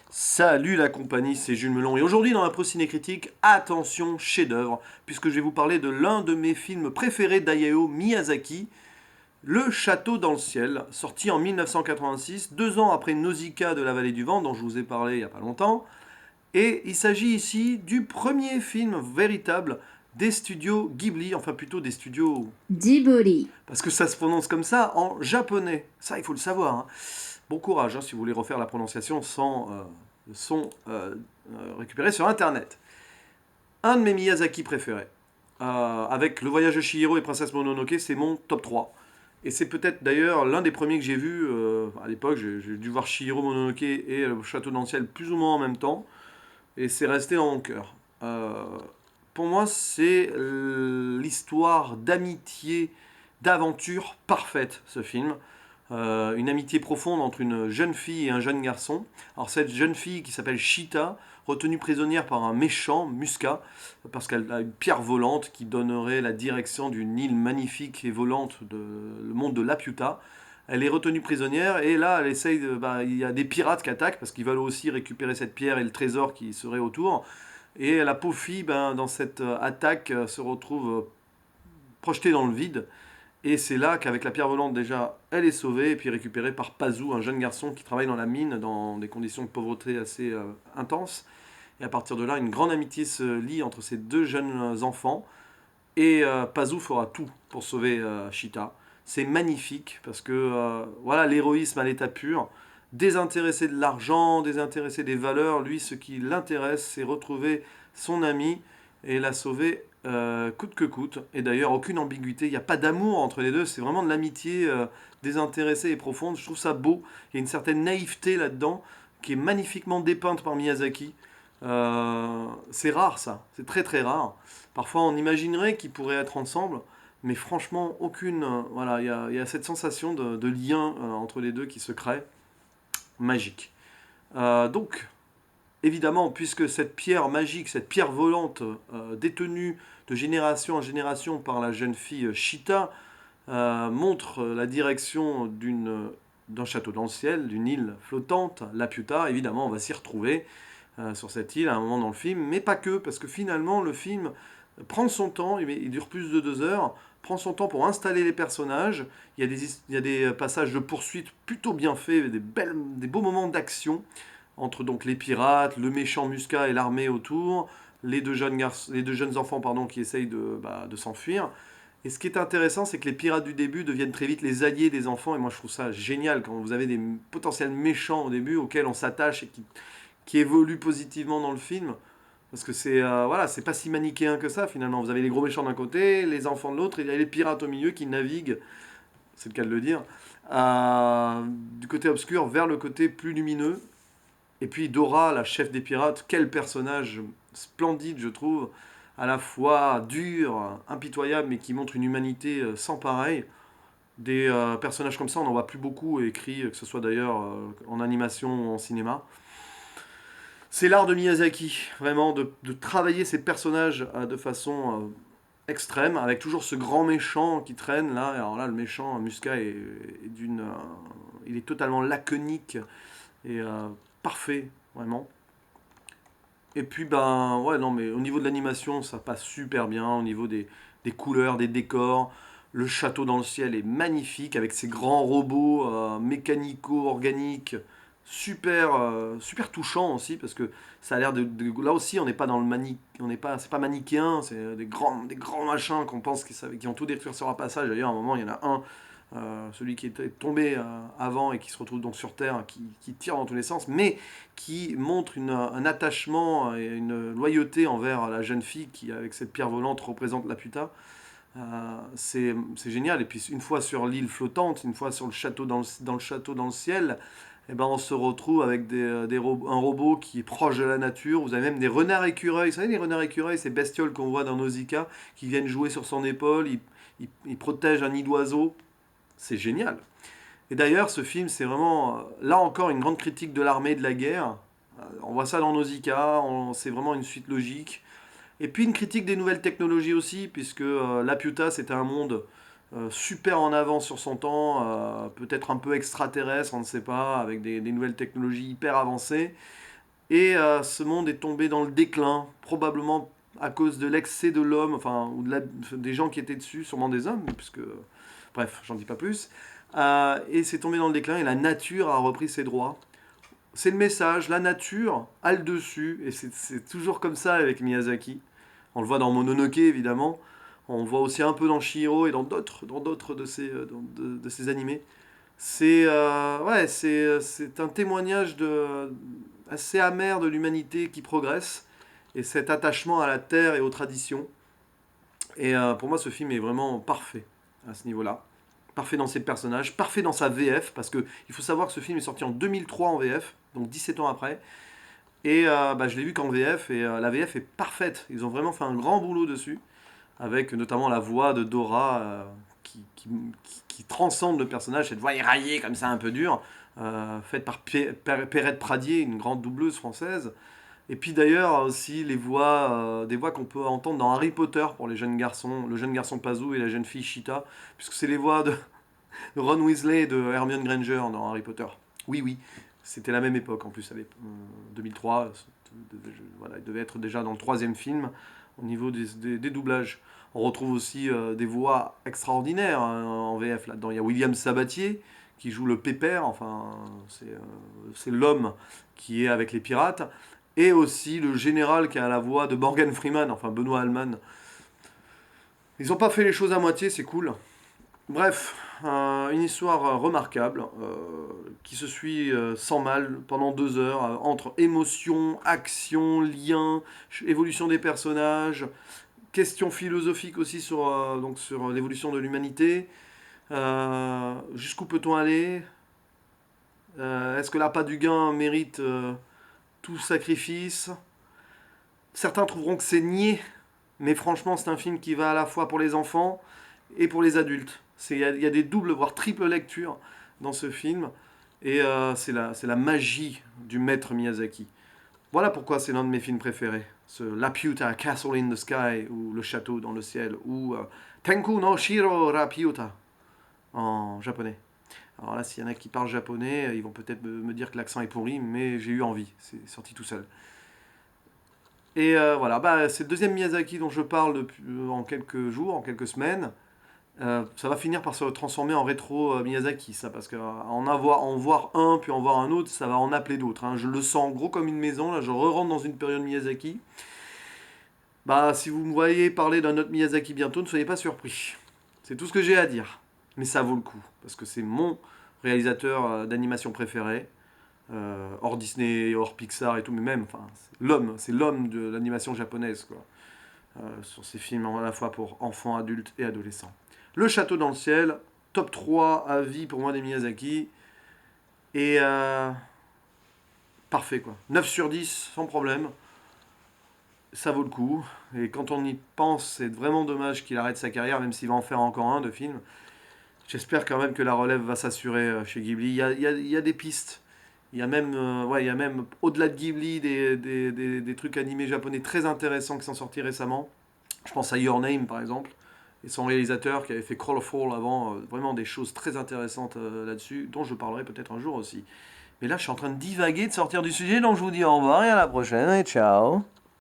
Salut la compagnie, c'est Jules Melon et aujourd'hui dans la Pro Ciné Critique, attention chef-d'œuvre, puisque je vais vous parler de l'un de mes films préférés d'Hayao Miyazaki, Le Château dans le ciel, sorti en 1986, 2 ans après Nausicaa de la vallée du vent dont je vous ai parlé il n'y a pas longtemps, et il s'agit ici du premier film véritable des studios Ghibli, enfin plutôt des studios, Djibouti. parce que ça se prononce comme ça en japonais, ça il faut le savoir, hein. Bon courage si vous voulez refaire la prononciation sans son récupéré sur internet. Un de mes Miyazaki préférés, avec Le Voyage de Chihiro et Princesse Mononoke, c'est mon top 3. Et c'est peut-être d'ailleurs l'un des premiers que j'ai vu à l'époque. J'ai dû voir Chihiro Mononoke et Le Château dans le ciel plus ou moins en même temps. Et c'est resté dans mon cœur. Pour moi, c'est l'histoire d'amitié, d'aventure parfaite, ce film. Une amitié profonde entre une jeune fille et un jeune garçon. Alors cette jeune fille qui s'appelle Chita, retenue prisonnière par un méchant, Musca, parce qu'elle a une pierre volante qui donnerait la direction d'une île magnifique et volante de le monde de Laputa. Elle est retenue prisonnière et là, elle essaye il y a des pirates qui attaquent parce qu'ils veulent aussi récupérer cette pierre et le trésor qui serait autour. Et la pauvre fille, dans cette attaque, se retrouve projetée dans le vide. Et c'est là qu'avec la pierre volante, déjà, elle est sauvée et puis récupérée par Pazu, un jeune garçon qui travaille dans la mine dans des conditions de pauvreté assez intenses. Et à partir de là, une grande amitié se lie entre ces deux jeunes enfants. Et Pazu fera tout pour sauver Chita. C'est magnifique parce que voilà l'héroïsme à l'état pur, désintéressé de l'argent, désintéressé des valeurs. Lui, ce qui l'intéresse, c'est retrouver son ami et la sauver coûte que coûte. Et d'ailleurs, aucune ambiguïté, il n'y a pas d'amour entre les deux, c'est vraiment de l'amitié désintéressée et profonde. Je trouve ça beau. Il y a une certaine naïveté là-dedans qui est magnifiquement dépeinte par Miyazaki. C'est rare ça, c'est très très rare. Parfois on imaginerait qu'ils pourraient être ensemble, mais franchement aucune. Voilà, il y a cette sensation de lien entre les deux qui se crée, magique. Donc évidemment, puisque cette pierre magique, cette pierre volante détenue de génération en génération par la jeune fille Chita, montre la direction d'un château dans le ciel, d'une île flottante, Laputa, évidemment on va s'y retrouver sur cette île à un moment dans le film, mais pas que, parce que finalement le film prend son temps, il dure plus de 2 heures, prend son temps pour installer les personnages, il y a des passages de poursuite plutôt bien faits, des beaux moments d'action, entre donc les pirates, le méchant Musca et l'armée autour, les deux jeunes enfants qui essayent de s'enfuir. Et ce qui est intéressant, c'est que les pirates du début deviennent très vite les alliés des enfants, et moi je trouve ça génial quand vous avez des potentiels méchants au début auxquels on s'attache et qui évolue positivement dans le film. Parce que voilà, c'est pas si manichéen que ça finalement. Vous avez les gros méchants d'un côté, les enfants de l'autre, et il y a les pirates au milieu qui naviguent, c'est le cas de le dire, du côté obscur vers le côté plus lumineux. Et puis Dora, la chef des pirates, quel personnage splendide je trouve, à la fois dur, impitoyable, mais qui montre une humanité sans pareil. Des personnages comme ça, on n'en voit plus beaucoup écrits, que ce soit d'ailleurs en animation ou en cinéma. C'est l'art de Miyazaki, vraiment, de travailler ces personnages de façon extrême, avec toujours ce grand méchant qui traîne là. Alors là, le méchant, Musca, il est totalement laconique et parfait, vraiment. Et puis, ouais, non, mais au niveau de l'animation, ça passe super bien, au niveau des couleurs, des décors. Le château dans le ciel est magnifique, avec ses grands robots mécanico-organiques, super touchant aussi, parce que ça a l'air là aussi, on n'est pas dans le on n'est pas, c'est pas manichéen, c'est des grands machins qu'on pense qui ont tout détruire sur un passage. D'ailleurs, à un moment, il y en a un celui qui est tombé avant et qui se retrouve donc sur Terre, qui tire dans tous les sens, mais qui montre un attachement et une loyauté envers la jeune fille qui, avec cette pierre volante, représente la puta. C'est génial. Et puis une fois sur l'île flottante, une fois sur le château dans le château dans le ciel, eh ben on se retrouve avec un robot qui est proche de la nature. Vous avez même des renards écureuils. Vous savez, les renards écureuils, ces bestioles qu'on voit dans Nausicaa, qui viennent jouer sur son épaule. Ils protègent un nid d'oiseau. C'est génial. Et d'ailleurs, ce film, c'est vraiment, là encore, une grande critique de l'armée et de la guerre. On voit ça dans Nausicaa, c'est vraiment une suite logique. Et puis une critique des nouvelles technologies aussi, puisque Laputa, c'était un monde super en avance sur son temps, peut-être un peu extraterrestre, on ne sait pas, avec des nouvelles technologies hyper avancées. Et ce monde est tombé dans le déclin, probablement à cause de l'excès de l'homme, enfin, des gens qui étaient dessus, sûrement des hommes, puisque, bref, j'en dis pas plus. Et c'est tombé dans le déclin et la nature a repris ses droits. C'est le message, la nature a le dessus, et c'est toujours comme ça avec Miyazaki. On le voit dans Mononoke, évidemment. On le voit aussi un peu dans Chihiro et dans d'autres de ses animés. Ouais, c'est un témoignage assez amer de l'humanité qui progresse et cet attachement à la terre et aux traditions. Et pour moi, ce film est vraiment parfait à ce niveau-là. Parfait dans ses personnages, parfait dans sa VF, parce que il faut savoir que ce film est sorti en 2003 en VF, donc 17 ans après. Et bah, je l'ai vu qu'en VF, et la VF est parfaite. Ils ont vraiment fait un grand boulot dessus, avec notamment la voix de Dora qui transcende le personnage, cette voix éraillée comme ça un peu dure, faite par Perrette Pradier, une grande doubleuse française. Et puis d'ailleurs aussi des voix qu'on peut entendre dans Harry Potter pour les jeunes garçons, le jeune garçon Pazou et la jeune fille Cheetah, puisque c'est les voix de Ron Weasley et de Hermione Granger dans Harry Potter. Oui, oui, c'était la même époque en plus, avec 2003, voilà, il devait être déjà dans le troisième film au niveau des doublages. On retrouve aussi des voix extraordinaires hein, en VF là-dedans. Il y a William Sabatier qui joue le pépère, enfin c'est l'homme qui est avec les pirates, et aussi le général qui a la voix de Morgan Freeman, enfin Benoît Alman. Ils n'ont pas fait les choses à moitié, c'est cool. Bref, une histoire remarquable qui se suit sans mal pendant 2 heures entre émotion, action, lien, évolution des personnages, questions philosophiques aussi sur l'évolution de l'humanité. Jusqu'où peut-on aller? Est-ce que l'appât du gain mérite tout sacrifice? Certains trouveront que c'est niais, mais franchement, c'est un film qui va à la fois pour les enfants et pour les adultes. Il y a des doubles, voire triples lectures dans ce film, et c'est la magie du maître Miyazaki. Voilà pourquoi c'est l'un de mes films préférés. Ce Laputa, Castle in the Sky, ou Le Château dans le ciel, ou Tenku no Shiro Rapiuta, en japonais. Alors là, s'il y en a qui parlent japonais, ils vont peut-être me dire que l'accent est pourri, mais j'ai eu envie, c'est sorti tout seul. Et voilà, bah, c'est le deuxième Miyazaki dont je parle en quelques jours, en quelques semaines. Ça va finir par se transformer en rétro Miyazaki, ça, parce en voir un, puis en voir un autre, ça va en appeler d'autres. Hein. Je le sens gros comme une maison, là, je re-rentre dans une période Miyazaki. Bah, si vous me voyez parler d'un autre Miyazaki bientôt, ne soyez pas surpris. C'est tout ce que j'ai à dire. Mais ça vaut le coup, parce que c'est mon réalisateur d'animation préféré, hors Disney, hors Pixar et tout, mais même, enfin, c'est l'homme de l'animation japonaise, quoi. Sur ces films à la fois pour enfants, adultes et adolescents. Le Château dans le ciel, top 3 à vie pour moi des Miyazaki. Et parfait quoi. 9 sur 10 sans problème. Ça vaut le coup. Et quand on y pense, c'est vraiment dommage qu'il arrête sa carrière, même s'il va en faire encore un de film. J'espère quand même que la relève va s'assurer chez Ghibli. Il y a des pistes. Il y a même au-delà de Ghibli, des trucs animés japonais très intéressants qui sont sortis récemment. Je pense à Your Name par exemple. Et son réalisateur qui avait fait Crawl of Fall avant, vraiment des choses très intéressantes là-dessus, dont je parlerai peut-être un jour aussi. Mais là, je suis en train de divaguer, de sortir du sujet, donc je vous dis au revoir et à la prochaine et ciao.